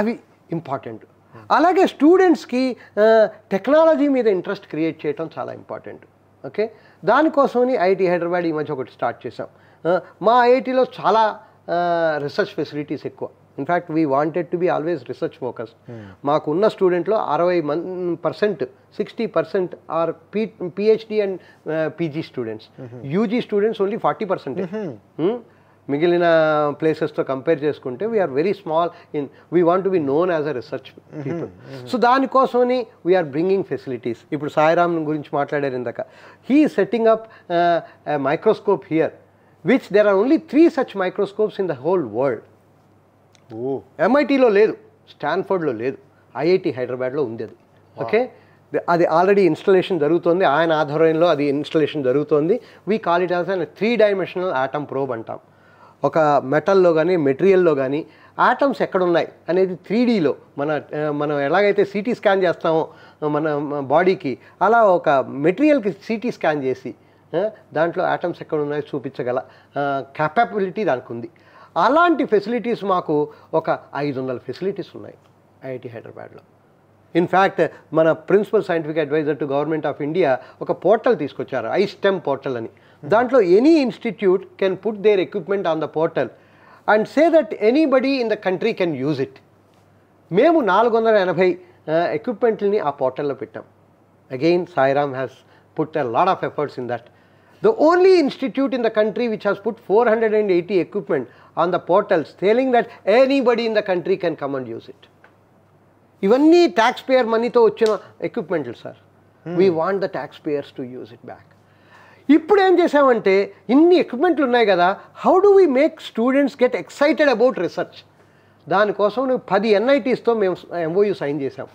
S2: అవి ఇంపార్టెంట్. అలాగే స్టూడెంట్స్కి టెక్నాలజీ మీద ఇంట్రెస్ట్ క్రియేట్ చేయడం చాలా ఇంపార్టెంట్. ఓకే, దానికోసమని ఐఐటి హైదరాబాద్ ఈ మధ్య ఒకటి స్టార్ట్ చేసాం. మా ఐఐటిలో చాలా రీసెర్చ్ ఫెసిలిటీస్ ఎక్కువ. In fact we wanted to be always research focused. మాకున్న స్టూడెంట్లో 60% 60% are PhD and PG students. UG students only 40%. మిగిలిన ప్లేసెస్తో కంపేర్ చేసుకుంటే we are very small in, we want to be known as a research people. So దానికోసమని we are bringing facilities. ఇప్పుడు సాయిరామ్ గురించి మాట్లాడారు ఇందాక. He setting up microscope here, which there are only 3 such microscopes in the whole world. ఎంఐటీలో లేదు, స్టాన్ఫర్డ్లో లేదు, IIT హైదరాబాద్లో ఉంది అది. ఓకే, అది ఆల్రెడీ ఇన్స్టలేషన్ జరుగుతుంది, ఆయన ఆధ్వర్యంలో అది ఇన్స్టలేషన్ జరుగుతుంది. We call it as an 3-dimensional atom probe అంటాం. ఒక మెటల్లో కానీ మెటీరియల్లో కానీ ఆటమ్స్ ఎక్కడున్నాయి అనేది 3Dలో మనం ఎలాగైతే సిటీ స్కాన్ చేస్తామో మన బాడీకి, అలా ఒక మెటీరియల్కి సిటీ స్కాన్ చేసి దాంట్లో ఆటమ్స్ ఎక్కడ ఉన్నాయో చూపించగల క్యాపబిలిటీ దానికి ఉంది. అలాంటి ఫెసిలిటీస్ మాకు ఒక 500 ఫెసిలిటీస్ ఉన్నాయి ఐఐటి హైదరాబాద్లో. ఇన్ఫ్యాక్ట్ మన principal scientific adviser to government of India ఒక పోర్టల్ తీసుకొచ్చారు, ఐస్టెమ్ పోర్టల్ అని. దాంట్లో any institute can put their equipment on the portal and say that anybody in the country can use it. మేము 480 ఎక్విప్మెంట్ని ఆ పోర్టల్లో పెట్టాం. Again Sairam has put a lot of efforts in that. The only institute in the country which has put 480 equipment on the portals telling that anybody in the country can come and use it. ఇవన్నీ tax payer మనీతో వచ్చిన ఎక్విప్మెంట్లు sir. We want the tax payers to use it back. ఇప్పుడు ఏం చేసామంటే ఇన్ని ఎక్విప్మెంట్లు ఉన్నాయి కదా, how do we make students get excited about research? దానికోసం 10 NITsతో మేము MOU సైన్ చేసాం.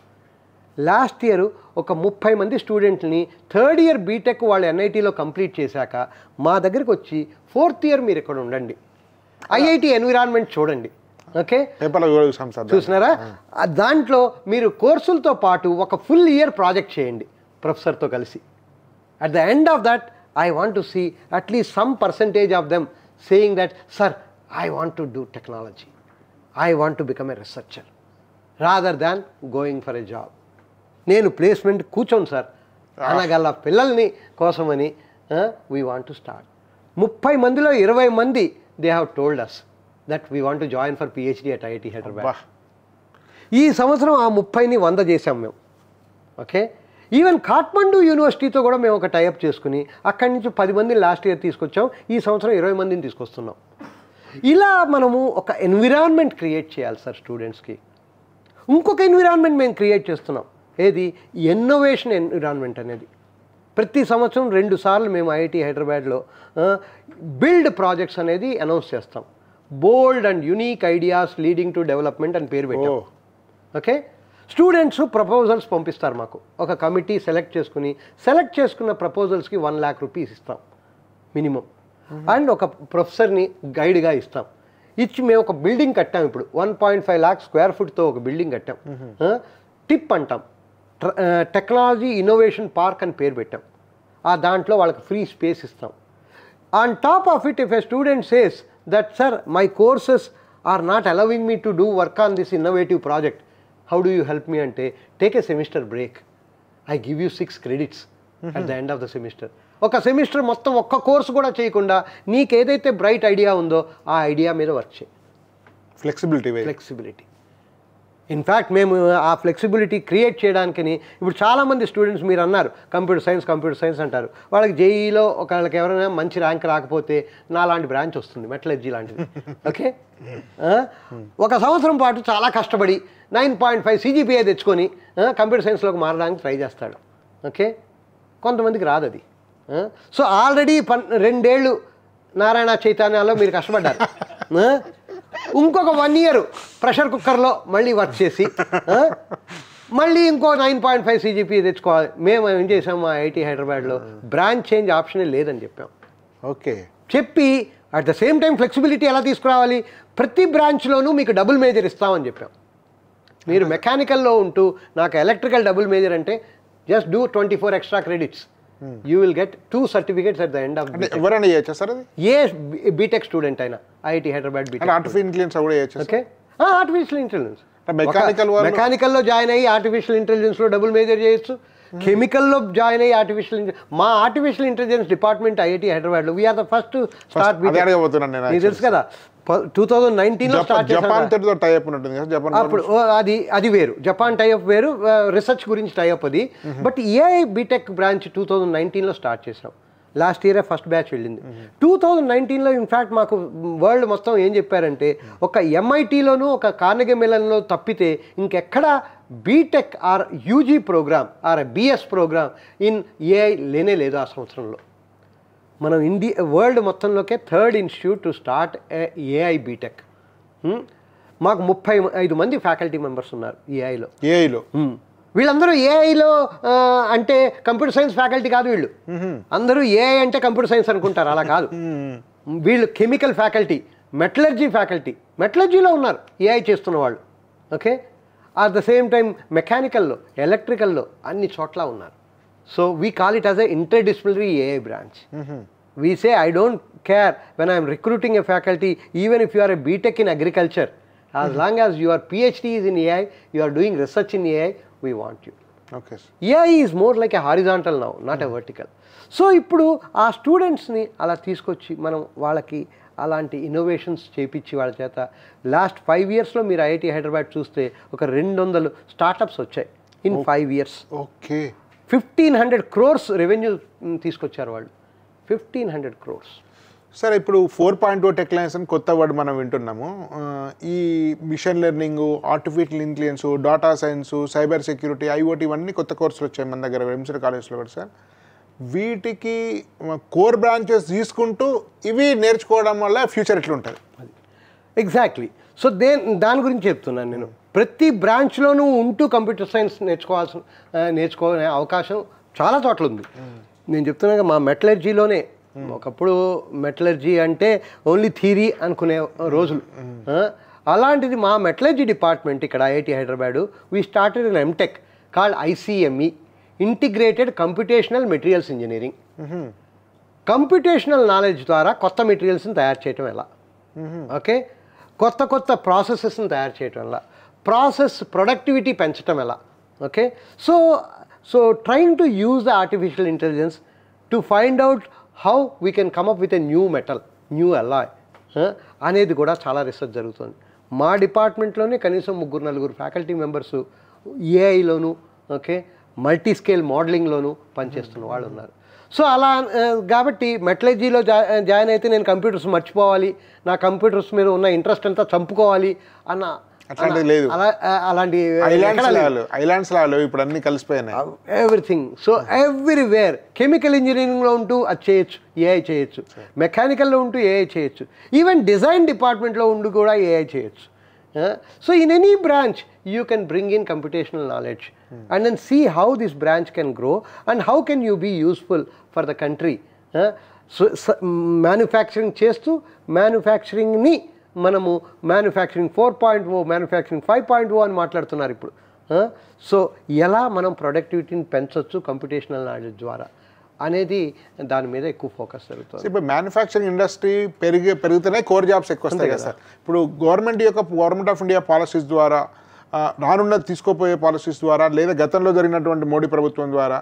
S2: లాస్ట్ ఇయర్ ఒక 30 మంది స్టూడెంట్ని 3rd year బీటెక్ వాళ్ళు ఎన్ఐటీలో కంప్లీట్ చేశాక మా దగ్గరికి వచ్చి 4th year మీరు ఇక్కడ ఉండండి, ఐఐటి ఎన్విరాన్మెంట్ చూడండి. ఓకే, చూసినారా? దాంట్లో మీరు కోర్సులతో పాటు ఒక full year ప్రాజెక్ట్ చేయండి ప్రొఫెసర్తో కలిసి. At the end of that I want to see at least some percentage of them saying that sir I want to do technology, I want to become a researcher rather than going for a job. నేను placement కూర్చోను sir అనగల పిల్లల్ని కోసమని we want to start. 30 మందిలో 20 మంది they have told us that we want to join for PhD at IIT Hyderabad. ఈ సంవత్సరం ఆ 30ని 100 చేసాం మేము. ఓకే, ఈవెన్ కాఠ్మండు యూనివర్సిటీతో కూడా మేము ఒక టైఅప్ చేసుకుని అక్కడి నుంచి 10 మందిని లాస్ట్ ఇయర్ తీసుకొచ్చాం, ఈ సంవత్సరం 20 మందిని తీసుకొస్తున్నాం. ఇలా మనము ఒక ఎన్విరాన్మెంట్ క్రియేట్ చేయాలి సార్ స్టూడెంట్స్కి. ఇంకొక ఎన్విరాన్మెంట్ మేము క్రియేట్ చేస్తున్నాం, ఏది ఇన్నోవేషన్ ఎన్విరాన్మెంట్ అనేది. ప్రతి సంవత్సరం 2 సార్లు మేము ఐఐటి హైదరాబాద్లో బిల్డ్ ప్రాజెక్ట్స్ అనేది అనౌన్స్ చేస్తాం. Bold and unique ideas leading to development అని పేరు పెట్టాం. ఓకే, స్టూడెంట్స్ ప్రపోజల్స్ పంపిస్తారు మాకు, ఒక కమిటీ సెలెక్ట్ చేసుకున్న ప్రపోజల్స్కి 1 lakh rupees ఇస్తాం మినిమం. అండ్ ఒక ప్రొఫెసర్ని గైడ్గా ఇస్తాం. ఇచ్చి మేము ఒక బిల్డింగ్ కట్టాం, ఇప్పుడు 1.5 lakh square footతో ఒక బిల్డింగ్ కట్టాం. టిప్ అంటాం, టెక్నాలజీ ఇన్నోవేషన్ పార్క్ అని పేరు పెట్టాం. దాంట్లో వాళ్ళకి ఫ్రీ స్పేస్ ఇస్తాం. On top of it, if a student says that sir my courses are not allowing me to do work on this innovative project, how do you help me అంటే, take a semester break, I give you 6 credits at the end of the semester. ఒక semester మొత్తం ఒక్క course కూడా చేయకుండా నీకు ఏదైతే bright idea ఉందో ఆ ఐడియా మీద వర్క్ చేయి. ఫ్లెక్సిబిలిటీ. ఇన్ఫ్యాక్ట్ మేము ఆ ఫ్లెక్సిబిలిటీ క్రియేట్ చేయడానికని ఇప్పుడు చాలామంది స్టూడెంట్స్, మీరు అన్నారు కంప్యూటర్ సైన్స్ అంటారు, వాళ్ళకి జేఈలో ఒకళ్ళకి ఎవరైనా మంచి ర్యాంక్ రాకపోతే నా లాంటి బ్రాంచ్ వస్తుంది, మెటలర్జీ లాంటిది. ఓకే, 1 సంవత్సరం పాటు చాలా కష్టపడి 9.5 CGPA తెచ్చుకొని కంప్యూటర్ సైన్స్లోకి మారడానికి ట్రై చేస్తాడు. ఓకే, కొంతమందికి రాదు అది. సో ఆల్రెడీ 2 ఏళ్ళు నారాయణ చైతన్యాలో మీరు కష్టపడ్డారు, ఇంకొక 1 year ప్రెషర్ కుక్కర్లో మళ్ళీ వర్క్ చేసి మళ్ళీ ఇంకో 9.5 CGPA తెచ్చుకోవాలి. మేము ఏం చేసాం, మా ఐఐటి హైదరాబాద్లో బ్రాంచ్ చేంజ్ ఆప్షనే లేదని చెప్పాం.
S1: ఓకే,
S2: చెప్పి at the same time flexibility ఎలా తీసుకురావాలి, ప్రతి బ్రాంచ్లోనూ మీకు డబుల్ మేజర్ ఇస్తామని చెప్పాం. మీరు మెకానికల్లో ఉంటూ నాకు ఎలక్ట్రికల్ డబుల్ మేజర్ అంటే just do 24 extra credits, you will get 2 certificates at the end of
S1: అంటే ఎవరైనా చేయొచ్చా సార్ అది?
S2: ఏ బీటెక్ స్టూడెంట్ అయినా IIT Hyderabad BTech.
S1: Artificial intelligence కూడా చేయొచ్చు.
S2: ఓకే, ఆర్టిఫిషియల్ ఇంటెలిజెన్స్
S1: మెకానికల్లో
S2: జాయిన్ అయ్యి ఆర్టిఫిషియల్ ఇంటెలిజెన్స్లో డబుల్ మేజర్ చేయొచ్చు. కెమికల్లో జాయిన్ అయ్యి మా ఆర్టిఫిషియల్ ఇంటెలిజెన్స్ డిపార్ట్మెంట్ ఐఐటి హైదరాబాద్లో వీఆర్ ద ఫస్ట్ స్టార్ట్. మీకు తెలుసు కదా, 2019లో స్టార్ట్ చేశాను. అప్పుడు అది వేరు, జపాన్ టైఅప్ వేరు, రీసెర్చ్ గురించి టైఅప్ అది. బట్ ఏఐ బీటెక్ బ్రాంచ్ 2019లో స్టార్ట్ చేసాం. లాస్ట్ ఇయరే ఫస్ట్ బ్యాచ్ వెళ్ళింది. 2019లో ఇన్ఫ్యాక్ట్ మాకు వరల్డ్ మొత్తం ఏం చెప్పారంటే, ఒక ఎంఐటీలోనూ ఒక కార్నెగీ మెలన్లో తప్పితే ఇంకెక్కడ BTech or UG program or BS program in AI లేనే లేదు ఆ సంవత్సరంలో. మనం వరల్డ్ మొత్తంలోకే 3rd institute to start AI BTech. మాకు 35 మంది ఫ్యాకల్టీ మెంబర్స్ ఉన్నారు ఏఐలో. వీళ్ళందరూ ఏఐలో అంటే కంప్యూటర్ సైన్స్ ఫ్యాకల్టీ కాదు, వీళ్ళు అందరూ ఏఐ అంటే కంప్యూటర్ సైన్స్ అనుకుంటారు, అలా కాదు. వీళ్ళు కెమికల్ ఫ్యాకల్టీ, మెటలర్జీ ఫ్యాకల్టీ, మెటలర్జీలో ఉన్నారు ఏఐ చేస్తున్న వాళ్ళు. Okay, at the same time మెకానికల్లో, ఎలక్ట్రికల్లో అన్ని చోట్ల ఉన్నారు. So we call it as a interdisciplinary AI branch. We say I don't care when I am recruiting a faculty, even if you are a BTech in agriculture, as long as your PhD is in AI, you are doing research in AI, we want you.
S1: Okay.
S2: AI is more like a horizontal now, not a vertical. So ఇప్పుడు ఆ స్టూడెంట్స్ని అలా తీసుకొచ్చి మనం వాళ్ళకి అలాంటి innovations చేయించి వాళ్ళ చేత లాస్ట్ 5 yearsలో మీరు ఐఐటి హైదరాబాద్ చూస్తే ఒక 200 స్టార్టప్స్ వచ్చాయి in 5 years.
S1: Okay,
S2: 1,500 crores revenue తీసుకొచ్చారు వాళ్ళు. 1,500 crores.
S1: సరే, ఇప్పుడు 4.0 టెక్ లైన్స్ అని కొత్త వర్డ్ మనం వింటున్నాము. ఈ machine learning, artificial intelligence, data science, cyber security, IoT ఇవన్నీ కొత్త కోర్సులు వచ్చాయి మన దగ్గర ఎంసెట్ కాలేజ్లో కూడా సార్. వీటికి కోర్ బ్రాంచెస్ తీసుకుంటూ ఇవి నేర్చుకోవడం వల్ల ఫ్యూచర్ ఎట్లా ఉంటుంది?
S2: ఎగ్జాక్ట్లీ. సో దాని గురించి చెప్తున్నాను నేను. ప్రతి బ్రాంచ్లోనూ ఉంటూ కంప్యూటర్ సైన్స్ నేర్చుకునే అవకాశం చాలా చోట్ల ఉంది. నేను చెప్తున్నాను, మా మెటలర్జీలోనే ఒకప్పుడు మెటలర్జీ అంటే ఓన్లీ థియరీ అనుకునే రోజులు. అలాంటిది మా మెటలర్జీ డిపార్ట్మెంట్ ఇక్కడ IIT Hyderabad, we started in M Tech called ICME, integrated computational materials engineering. Computational knowledge ద్వారా కొత్త మెటీరియల్స్ని తయారు చేయటం ఎలా, ఓకే, కొత్త ప్రాసెసెస్ని తయారు చేయటం ఎలా, ప్రాసెస్ ప్రొడక్టివిటీ పెంచటం ఎలా, okay. So trying to use the artificial intelligence to find out how we can come up with a new metal, new alloy అనేది కూడా చాలా రీసెర్చ్ జరుగుతుంది. మా డిపార్ట్మెంట్లోనే కనీసం 3-4 ఫ్యాకల్టీ మెంబర్స్ ఏఐలోను, ఓకే, మల్టీ స్కేల్ మోడలింగ్లోనూ పనిచేస్తున్న వాళ్ళు ఉన్నారు. సో అలా కాబట్టి మెటలర్జీలో జాయిన్ అయితే నేను కంప్యూటర్స్ మర్చిపోవాలి, నా కంప్యూటర్స్ మీద ఉన్న ఇంట్రెస్ట్ అంతా చంపుకోవాలి అన్న
S1: అట్లాంటిది లేదు.
S2: అలాంటి
S1: ఐలాండ్స్ లాలో ఇప్పుడు అన్ని కలిసిపోయినాయి.
S2: ఎవ్రీథింగ్. సో ఎవ్రీవేర్ కెమికల్ ఇంజనీరింగ్లో ఉంటూ అది చేయొచ్చు, ఏఐ చేయొచ్చు. మెకానికల్లో ఉంటూ ఏఐ చేయొచ్చు. ఈవెన్ డిజైన్ డిపార్ట్మెంట్లో ఉండి కూడా ఏఐ చేయొచ్చు. So in any branch you can bring in computational knowledge and then see how this branch can grow and how can you be useful for the country. So manufacturing చేస్తూ మ్యానుఫ్యాక్చరింగ్ని మనము manufacturing 4.0 manufacturing 5.0 అని మాట్లాడుతున్నారు ఇప్పుడు. So ఎలా మనం ప్రొడక్టివిటీని పెంచవచ్చు computational knowledge ద్వారా అనేది దాని మీద ఎక్కువ ఫోకస్ జరుగుతుంది.
S1: ఇప్పుడు మ్యానుఫ్యాక్చరింగ్ ఇండస్ట్రీ పెరిగితేనే కోర్ జాబ్స్ ఎక్కువ వస్తాయి కదా సార్. ఇప్పుడు గవర్నమెంట్ ఆఫ్ ఇండియా పాలసీస్ ద్వారా, రానున్న తీసుకోపోయే పాలసీస్ ద్వారా, లేదా గతంలో జరిగినటువంటి మోడీ ప్రభుత్వం ద్వారా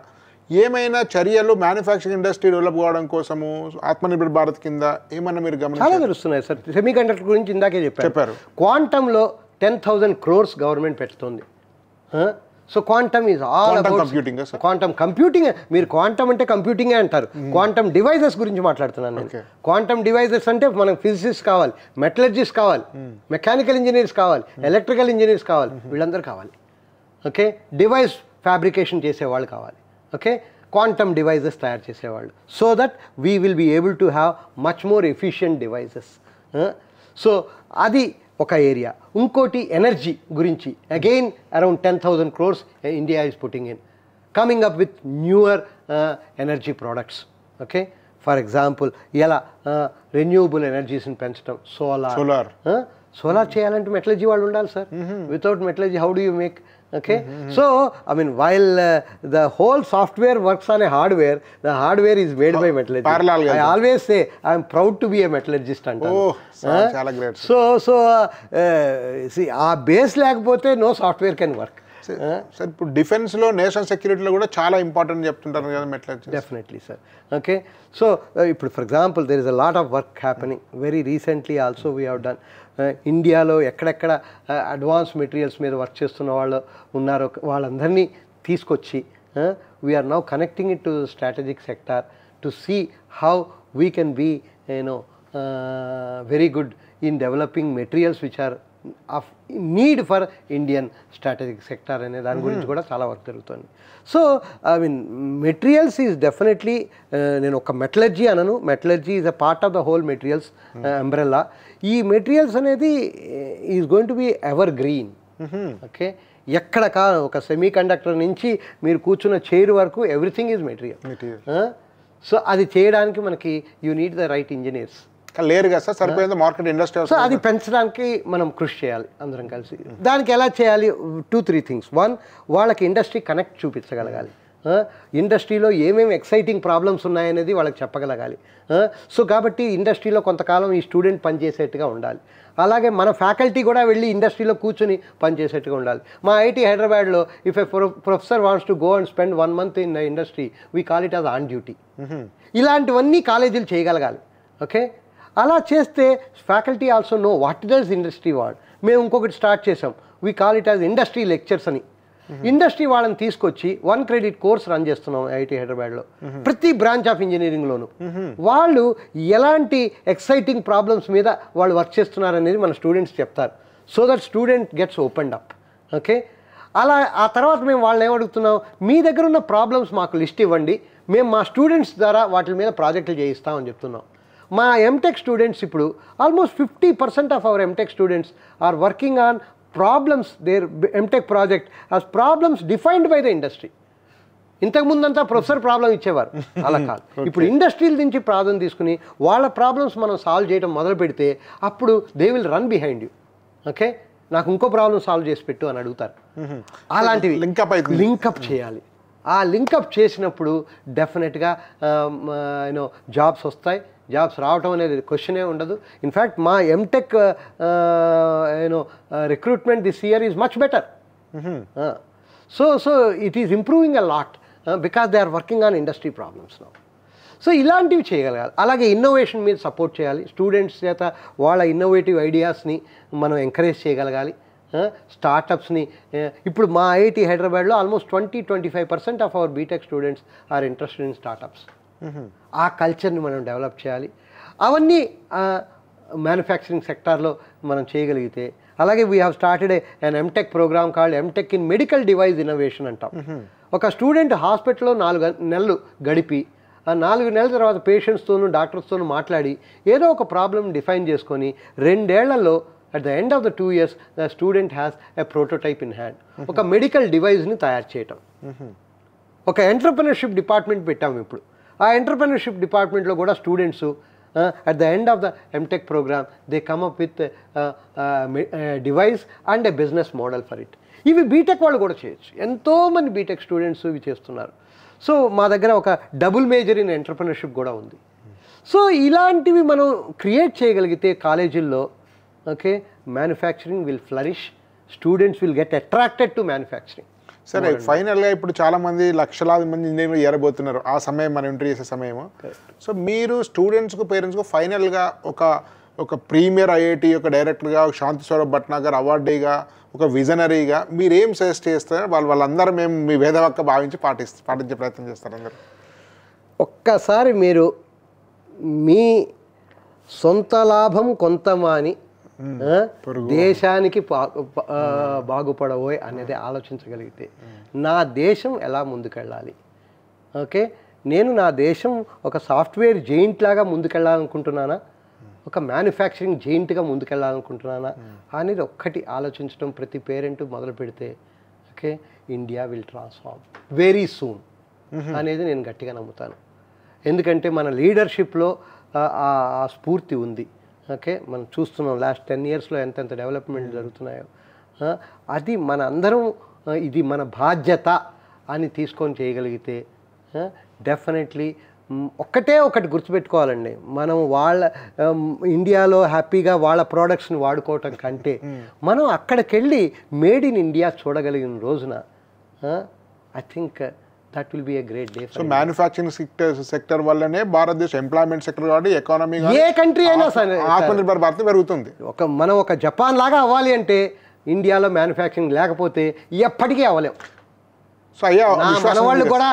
S1: ఏమైనా చర్యలు మ్యానుఫ్యాక్చరింగ్ ఇండస్ట్రీ డెవలప్ కావడం కోసము ఆత్మనిర్భర్ భారత్ కింద ఏమన్నా మీరు
S2: చాలా తెలుస్తున్నాయి సార్. సెమీ కండక్టర్ గురించి ఇందాకే చెప్పారు. క్వాంటంలో 10,000 crores గవర్నమెంట్ పెడుతుంది. So quantum is all about
S1: computing.
S2: Quantum computing. మీరు క్వాంటమ్ అంటే కంప్యూటింగే అంటారు. క్వాంటమ్ డివైజెస్ గురించి మాట్లాడుతున్నాను నేను. క్వాంటమ్ డివైజెస్ అంటే మనకు ఫిజిసిస్ట్ కావాలి, మెటలర్జిస్ట్ కావాలి, మెకానికల్ ఇంజనీర్స్ కావాలి, ఎలక్ట్రికల్ ఇంజనీర్స్ కావాలి, వీళ్ళందరూ కావాలి. ఓకే, డివైస్ ఫ్యాబ్రికేషన్ చేసేవాళ్ళు కావాలి. ఓకే, క్వాంటమ్ డివైజెస్ తయారు చేసేవాళ్ళు. So that we will be able to have much more efficient devices. So అది ఒక ఏరియా. ఇంకోటి ఎనర్జీ గురించి again around 10,000 crores India is putting in, coming up with newer energy products. Okay, for example ఎలా renewable ఎనర్జీస్ని పెంచడం, solar చేయాలంటే metallurgy వాళ్ళు ఉండాలి sir. Without metallurgy how do you make? Okay, so I mean while the whole software works on a hardware, the hardware is made by metallurgy. I always say I am proud to be a metallurgist antaru.
S1: Oh, chala great.
S2: So see aa base lekapothe no software can work.
S1: Sir, ఇప్పుడు defence లో national సెక్యూరిటీలో కూడా చాలా important చెప్తుంటారు కదా మెటలర్జీ.
S2: Definitely sir. Okay, so ఇప్పుడు for example there is a lot of work happening. Very recently also we have done ఇండియాలో ఎక్కడెక్కడ అడ్వాన్స్ మెటీరియల్స్ మీద వర్క్ చేస్తున్న వాళ్ళు ఉన్నారో వాళ్ళందరినీ తీసుకొచ్చి we are now connecting it to strategic sector to see how we can be very good in developing materials which are of need for Indian strategic sector అనే దాని గురించి కూడా చాలా వర్క్ జరుగుతుంది. So I mean materials is definitely, నేను ఒక metallurgy అనను, metallurgy is a part of the whole materials umbrella. ఈ మెటీరియల్స్ అనేది is going to be ever green. Okay, ఎక్కడ ఒక సెమీ కండక్టర్ నుంచి మీరు కూర్చున్న చైర్ వరకు ఎవ్రీథింగ్ ఈజ్ మెటీరియల్. సో అది చేయడానికి మనకి you need the right engineers.
S1: లేరు కదా సార్, సరిపోయింది మార్కెట్ ఇండస్ట్రీ.
S2: సో అది పెంచడానికి మనం కృషి చేయాలి అందరం కలిసి. దానికి ఎలా చేయాలి? 2-3 థింగ్స్. 1, వాళ్ళకి ఇండస్ట్రీ కనెక్ట్ చూపించగలగాలి. ఇండస్ట్రీలో ఏమేమి ఎక్సైటింగ్ ప్రాబ్లమ్స్ ఉన్నాయనేది వాళ్ళకి చెప్పగలగాలి. సో కాబట్టి ఇండస్ట్రీలో కొంతకాలం ఈ స్టూడెంట్ పనిచేసేట్టుగా ఉండాలి. అలాగే మన ఫ్యాకల్టీ కూడా వెళ్ళి ఇండస్ట్రీలో కూర్చొని పనిచేసేట్టుగా ఉండాలి. మా ఐఐటి హైదరాబాద్లో if a professor wants to go and spend 1 month in industry, we call it as on duty. ఇలాంటివన్నీ కాలేజీలు చేయగలగాలి. ఓకే, అలా చేస్తే faculty also know what does industry want. మేము ఇంకొకటి స్టార్ట్ చేసాం, we call it as industry lectures అని. Industry వాళ్ళని తీసుకొచ్చి 1 credit కోర్స్ రన్ చేస్తున్నాం ఐఐటి హైదరాబాద్లో, ప్రతి బ్రాంచ్ ఆఫ్ ఇంజనీరింగ్లోను. వాళ్ళు ఎలాంటి ఎక్సైటింగ్ ప్రాబ్లమ్స్ మీద వాళ్ళు వర్క్ చేస్తున్నారనేది మన స్టూడెంట్స్ చెప్తారు. So that student gets opened up. Okay, అలా ఆ తర్వాత మేము వాళ్ళని ఏమడుగుతున్నాం, మీ దగ్గర ఉన్న ప్రాబ్లమ్స్ మాకు లిస్ట్ ఇవ్వండి, మేము మా స్టూడెంట్స్ ద్వారా వాటి మీద ప్రాజెక్టులు చేయిస్తామని చెప్తున్నాం. మా ఎంటెక్ స్టూడెంట్స్ ఇప్పుడు almost 50% of our MTech students are working on problems. There MTech project as problems defined by the industry. ఇంతకుముందంతా ప్రొఫెసర్ ప్రాబ్లం ఇచ్చేవారు, అలా కాదు. ఇప్పుడు ఇండస్ట్రీల నుంచి ప్రాబ్లం తీసుకుని వాళ్ళ ప్రాబ్లమ్స్ మనం సాల్వ్ చేయడం మొదలు పెడితే అప్పుడు they will run behind you. Okay, నాకు ఇంకో ప్రాబ్లం సాల్వ్ చేసి పెట్టు అని అడుగుతారు. అలాంటివి లింకప్ చేయాలి. ఆ లింకప్ చేసినప్పుడు డెఫినెట్గా జాబ్స్ వస్తాయి. జాబ్స్ రావటం అనేది క్వశ్చనే ఉండదు. ఇన్ఫ్యాక్ట్ మా M Tech recruitment this year is much better. So it is improving a lot because they are working on industry problems now. So ఇలాంటివి చేయగలగాలి. అలాగే ఇన్నోవేషన్ మీద సపోర్ట్ చేయాలి. స్టూడెంట్స్ చేత వాళ్ళ ఇన్నోవేటివ్ ఐడియాస్ని మనం ఎంకరేజ్ చేయగలగాలి. స్టార్టప్స్ని ఇప్పుడు మా ఐఐటి హైదరాబాద్లో almost 20-25% of our B Tech students are interested in startups. ఆ కల్చర్ని మనం డెవలప్ చేయాలి. అవన్నీ మ్యానుఫ్యాక్చరింగ్ సెక్టార్లో మనం చేయగలిగితే, అలాగే we have started an M Tech program called M Tech in medical device innovation అంటాం. ఒక స్టూడెంట్ హాస్పిటల్లో 4 నెలలు గడిపి ఆ 4 నెలల తర్వాత పేషెంట్స్తోనూ డాక్టర్స్తోనూ మాట్లాడి ఏదో ఒక ప్రాబ్లమ్ డిఫైన్ చేసుకొని 2 ఏళ్లలో at the end of the 2 years the student has a prototype in hand. ఒక మెడికల్ డివైస్ని తయారు చేయటం. ఒక ఎంటర్‌ప్రెన్యూర్‌షిప్ డిపార్ట్మెంట్ పెట్టాము ఇప్పుడు. ఆ ఎంటర్‌ప్రెన్యూర్‌షిప్ డిపార్ట్మెంట్లో కూడా students at the end of the MTech program they come up with a device and a business model for it. ఇవి బీటెక్ వాళ్ళు కూడా చేయొచ్చు. ఎంతోమంది బీటెక్ స్టూడెంట్స్ ఇవి చేస్తున్నారు. సో మా దగ్గర ఒక డబుల్ మేజర్ ఇన్ ఎంటర్‌ప్రెన్యూర్‌షిప్ కూడా ఉంది. సో ఇలాంటివి మనం క్రియేట్ చేయగలిగితే కాలేజీల్లో okay manufacturing will flourish, students will get attracted to manufacturing.
S1: సరే, ఫైనల్గా ఇప్పుడు చాలామంది లక్షలాది మంది ఇంజనీర్లు ఏరబోతున్నారు ఆ సమయం మనం ఎంట్రీ చేసే సమయము. సో మీరు స్టూడెంట్స్కు పేరెంట్స్కు ఫైనల్గా ఒక ప్రీమియర్ ఐఐటి యొక్క డైరెక్టర్గా, శాంతి స్వరూప్ భట్నాగర్ అవార్డీగా, ఒక విజనరీగా మీరు ఏం సజెస్ట్ చేస్తారు? వాళ్ళందరూ మేము మీ వేదవక్క భావించి పాటించే ప్రయత్నం చేస్తారు అందరూ.
S2: ఒక్కసారి మీరు మీ సొంత లాభం కొంతమాని దేశానికి బాగుపడబోయ్ అనేది ఆలోచించగలిగితే, నా దేశం ఎలా ముందుకెళ్ళాలి, ఓకే నేను నా దేశం ఒక సాఫ్ట్వేర్ జెయింట్ లాగా ముందుకెళ్ళాలనుకుంటున్నానా, ఒక మ్యానుఫ్యాక్చరింగ్ జెయింట్గా ముందుకెళ్ళాలనుకుంటున్నానా అనేది ఒక్కటి ఆలోచించడం ప్రతి పేరెంట్ మొదలు పెడితే okay India will transform very soon అనేది నేను గట్టిగా నమ్ముతాను. ఎందుకంటే మన లీడర్షిప్లో ఆ స్ఫూర్తి ఉంది. ఓకే మనం చూస్తున్నాం లాస్ట్ 10 yearsలో ఎంతెంత డెవలప్మెంట్ జరుగుతున్నాయో. అది మన అందరం ఇది మన బాధ్యత అని తీసుకొని చేయగలిగితే డెఫినెట్లీ ఒకటి గుర్తుపెట్టుకోవాలండి, మనం వాళ్ళ ఇండియాలో హ్యాపీగా వాళ్ళ ప్రోడక్ట్స్ని వాడుకోవటం కంటే మనం అక్కడికి వెళ్ళి మేడ్ ఇన్ ఇండియా చూడగలిగిన రోజున I think that will be a great day.
S1: So manufacturing sector వల్లనే భారతదేశం ఎంప్లాయ్మెంట్ సెక్టర్ కాబట్టి ఎకానమీ
S2: ఏ కంట్రీ అయినా సరే
S1: ఆత్మనిర్భర్ భారత్ పెరుగుతుంది.
S2: మనం ఒక జపాన్ లాగా అవ్వాలి అంటే ఇండియాలో మ్యానుఫ్యాక్చరింగ్ లేకపోతే ఎప్పటికీ అవ్వలేం.
S1: సో అయ్యా
S2: మన వాళ్ళు కూడా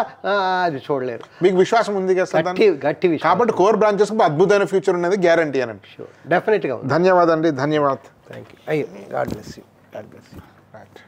S2: అది చూడలేరు.
S1: మీకు విశ్వాసం ఉంది కదా?
S2: గట్టి విశ్వాసం.
S1: కాబట్టి కోర్ బ్రాంచెస్ అద్భుతమైన ఫ్యూచర్ ఉన్నది గ్యారంటీ అనండి.
S2: డెఫినెట్గా.
S1: ధన్యవాదాలు అండి. ధన్యవాదాలు.
S2: Thank you. అయ్యో God bless you. God bless you.
S1: Right.